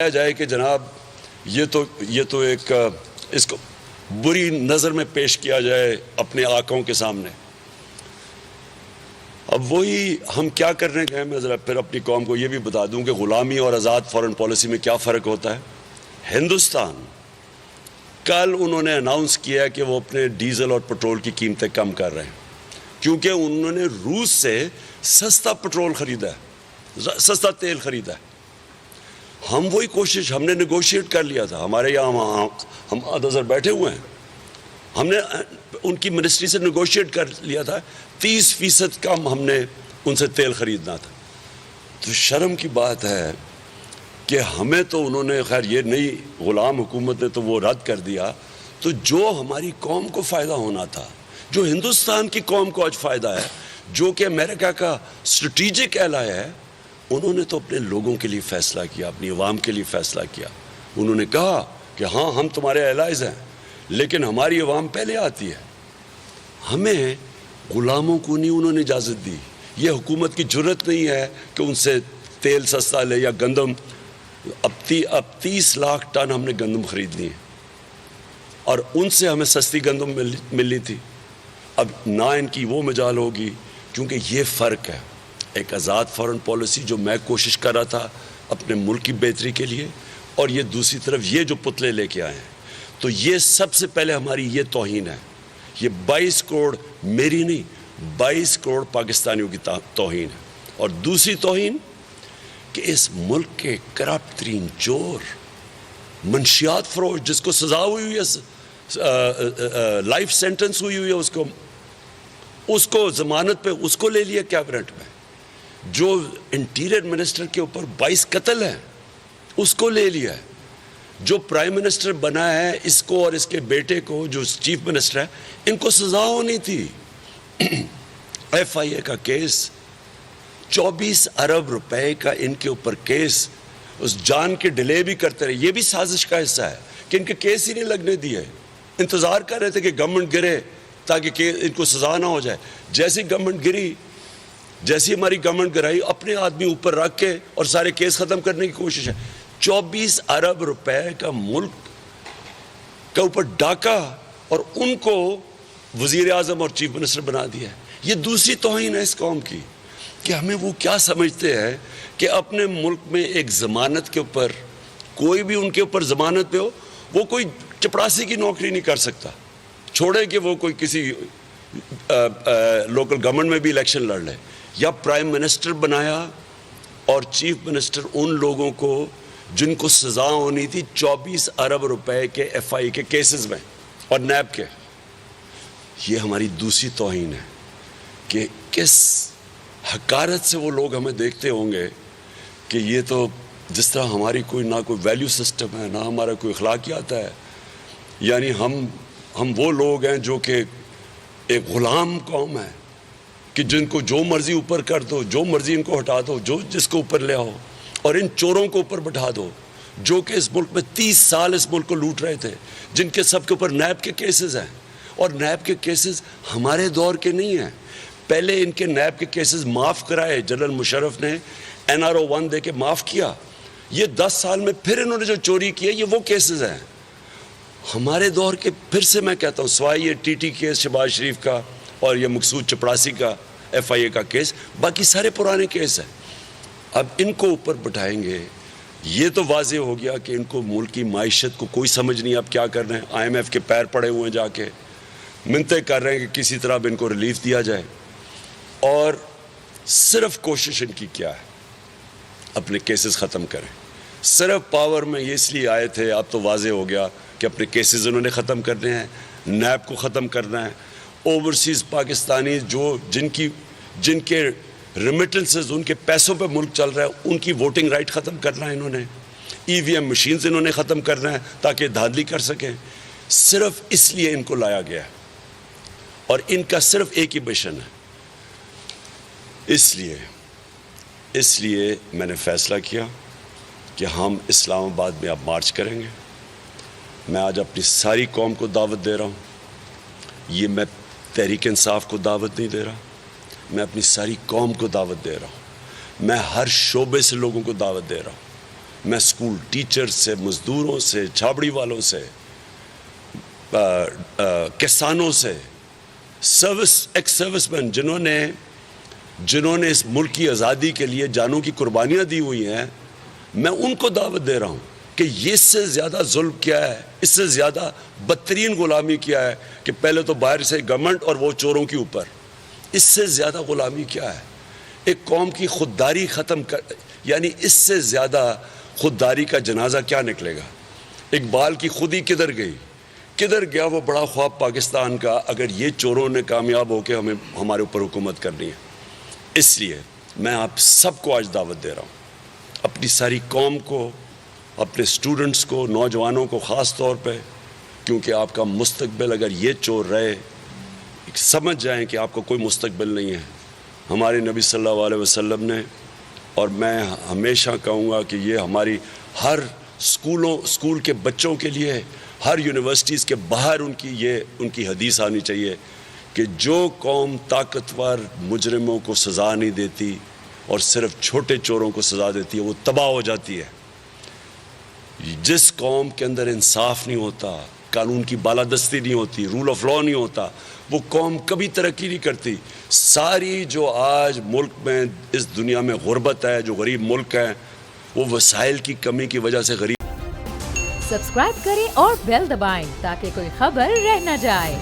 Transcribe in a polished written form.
کہا جائے کہ جناب یہ تو ایک اس کو بری نظر میں پیش کیا جائے اپنے آقاؤں کے سامنے. اب وہی ہم کیا کرنے گئے. میں ذرا پھر اپنی قوم کو یہ بھی بتا دوں کہ غلامی اور آزاد فارن پالیسی میں کیا فرق ہوتا ہے. ہندوستان کل انہوں نے اناؤنس کیا کہ وہ اپنے ڈیزل اور پٹرول کی قیمتیں کم کر رہے ہیں کیونکہ انہوں نے روس سے سستا پٹرول خریدا ہے, سستا تیل خریدا ہے. ہم وہی کوشش ہم نے نیگوشیٹ کر لیا تھا. ہمارے یہاں ہم ادھر بیٹھے ہوئے ہیں, ہم نے ان کی منسٹری سے نیگوشیٹ کر لیا تھا 30% کم ہم نے ان سے تیل خریدنا تھا. تو شرم کی بات ہے کہ ہمیں تو انہوں نے خیر یہ نئی غلام حکومت نے تو وہ رد کر دیا. تو جو ہماری قوم کو فائدہ ہونا تھا, جو ہندوستان کی قوم کو آج فائدہ ہے, جو کہ امریکہ کا اسٹریٹجک ایلائی ہے, انہوں نے تو اپنے لوگوں کے لیے فیصلہ کیا, اپنی عوام کے لیے فیصلہ کیا. انہوں نے کہا کہ ہاں ہم تمہارے ایلائز ہیں لیکن ہماری عوام پہلے آتی ہے. ہمیں غلاموں کو نہیں انہوں نے اجازت دی. یہ حکومت کی جرت نہیں ہے کہ ان سے تیل سستا لے یا گندم. اب 30 لاکھ ٹن ہم نے گندم خریدنی ہے اور ان سے ہمیں سستی گندم ملنی تھی. اب نہ ان کی وہ مجال ہوگی کیونکہ یہ فرق ہے. ایک آزاد فارن پالیسی جو میں کوشش کر رہا تھا اپنے ملک کی بہتری کے لیے, اور یہ دوسری طرف یہ جو پتلے لے کے آئے ہیں. تو یہ سب سے پہلے ہماری یہ توہین ہے. یہ 22 کروڑ میری نہیں, 22 کروڑ پاکستانیوں کی توہین ہے. اور دوسری توہین کہ اس ملک کے کرپٹ ترین چور, منشیات فروش, جس کو سزا ہوئی ہے, لائف سینٹنس ہوئی ہے, اس کو ضمانت پہ اس کو لے لیا کیبنٹ میں. جو انٹیریئر منسٹر کے اوپر 22 قتل ہیں اس کو لے لیا ہے. جو پرائم منسٹر بنا ہے اس کو اور اس کے بیٹے کو جو چیف منسٹر ہے, ان کو سزا ہونی تھی. FIA کا کیس 24 ارب روپے کا ان کے اوپر کیس, اس جان کے ڈیلے بھی کرتے رہے. یہ بھی سازش کا حصہ ہے کہ ان کے کیس ہی نہیں لگنے دیے. انتظار کر رہے تھے کہ گورنمنٹ گرے تاکہ ان کو سزا نہ ہو جائے. جیسی گورنمنٹ گری, جیسی ہماری گورنمنٹ گرائی, اپنے آدمی اوپر رکھ کے اور سارے کیس ختم کرنے کی کوشش ہے. 24 ارب روپے کا ملک کا اوپر ڈاکہ اور ان کو وزیر اعظم اور چیف منسٹر بنا دیا ہے. یہ دوسری توہین ہے اس قوم کی کہ ہمیں وہ کیا سمجھتے ہیں کہ اپنے ملک میں ایک ضمانت کے اوپر, کوئی بھی ان کے اوپر ضمانت پہ ہو, وہ کوئی چپڑاسی کی نوکری نہیں کر سکتا. چھوڑے کہ وہ کوئی کسی لوکل گورنمنٹ میں بھی الیکشن لڑ لے. یا پرائم منسٹر بنایا اور چیف منسٹر ان لوگوں کو جن کو سزا ہونی تھی 24 ارب روپے کے FIA کے کیسز میں اور نیب کے. یہ ہماری دوسری توہین ہے کہ کس حقارت سے وہ لوگ ہمیں دیکھتے ہوں گے کہ یہ تو جس طرح ہماری کوئی نہ کوئی ویلیو سسٹم ہے, نہ ہمارا کوئی اخلاقیات ہے. یعنی ہم وہ لوگ ہیں جو کہ ایک غلام قوم ہے کہ جن کو جو مرضی اوپر کر دو, جو مرضی ان کو ہٹا دو, جو جس کو اوپر لے آؤ, اور ان چوروں کو اوپر بٹھا دو جو کہ اس ملک میں 30 سال اس ملک کو لوٹ رہے تھے, جن کے سب کے اوپر نیب کے کیسز ہیں. اور نیب کے کیسز ہمارے دور کے نہیں ہیں. پہلے ان کے نیب کے کیسز معاف کرائے, جنرل مشرف نے NRO 1 دے کے معاف کیا. یہ 10 سال میں پھر انہوں نے جو چوری کیا یہ وہ کیسز ہیں ہمارے دور کے. پھر سے میں کہتا ہوں, سوائے یہ TT کیس شہباز شریف کا اور یہ مقصود چپڑاسی کا FIA کا کیس, باقی سارے پرانے کیس ہیں. اب ان کو اوپر بٹھائیں گے. یہ تو واضح ہو گیا کہ ان کو ملک کی معیشت کو کوئی سمجھ نہیں. اب کیا کر رہے ہیں, IMF کے پیر پڑے ہوئے ہیں, جا کے منتیں کر رہے ہیں کہ کسی طرح اب ان کو ریلیف دیا جائے. اور صرف کوشش ان کی کیا ہے, اپنے کیسز ختم کریں. صرف پاور میں یہ اس لیے آئے تھے, اب تو واضح ہو گیا کہ اپنے کیسز انہوں نے ختم کرنے ہیں, نیب کو ختم کرنا ہے. اوورسیز پاکستانی جن کے ریمیٹنسز, ان کے پیسوں پہ ملک چل رہا ہے, ان کی ووٹنگ رائٹ ختم کرنا ہے انہوں نے. EVM مشینز انہوں نے ختم کرنا ہے تاکہ دھاندلی کر سکیں. صرف اس لیے ان کو لایا گیا ہے اور ان کا صرف ایک ہی مشن ہے. اس لیے میں نے فیصلہ کیا کہ ہم اسلام آباد میں اب مارچ کریں گے. میں آج اپنی ساری قوم کو دعوت دے رہا ہوں. یہ میں تحریک انصاف کو دعوت نہیں دے رہا, میں اپنی ساری قوم کو دعوت دے رہا ہوں. میں ہر شعبے سے لوگوں کو دعوت دے رہا ہوں. میں اسکول ٹیچر سے، مزدوروں سے، چھابڑی والوں سے، کسانوں سے، ایکس سروس مین جنہوں نے اس ملک کی آزادی کے لیے جانوں کی قربانیاں دی ہوئی ہیں، میں ان کو دعوت دے رہا ہوں کہ یہ اس سے زیادہ ظلم کیا ہے، اس سے زیادہ بدترین غلامی کیا ہے کہ پہلے تو باہر سے گورنمنٹ اور وہ چوروں کے اوپر، اس سے زیادہ غلامی کیا ہے؟ ایک قوم کی خودداری ختم کر، یعنی اس سے زیادہ خودداری کا جنازہ کیا نکلے گا؟ اقبال کی خودی کدھر گئی؟ کدھر گیا وہ بڑا خواب پاکستان کا اگر یہ چوروں نے کامیاب ہو کے ہمارے اوپر حکومت کرنی ہے؟ اس لیے میں آپ سب کو آج دعوت دے رہا ہوں، اپنی ساری قوم کو، اپنے اسٹوڈنٹس کو، نوجوانوں کو خاص طور پہ، کیونکہ آپ کا مستقبل اگر یہ چور رہے، سمجھ جائیں کہ آپ کو کوئی مستقبل نہیں ہے۔ ہمارے نبی صلی اللہ علیہ وسلم نے، اور میں ہمیشہ کہوں گا کہ یہ ہماری ہر اسکول کے بچوں کے لیے، ہر یونیورسٹیز کے باہر ان کی حدیث آنی چاہیے کہ جو قوم طاقتور مجرموں کو سزا نہیں دیتی اور صرف چھوٹے چوروں کو سزا دیتی ہے وہ تباہ ہو جاتی ہے۔ جس قوم کے اندر انصاف نہیں ہوتا، قانون کی بالادستی نہیں ہوتی، رول آف لا نہیں ہوتا، وہ قوم کبھی ترقی نہیں کرتی۔ ساری جو آج ملک میں، اس دنیا میں غربت ہے، جو غریب ملک ہیں، وہ وسائل کی کمی کی وجہ سے غریب۔ سبسکرائب کریں اور بیل دبائیں تاکہ کوئی خبر رہ نہ جائے۔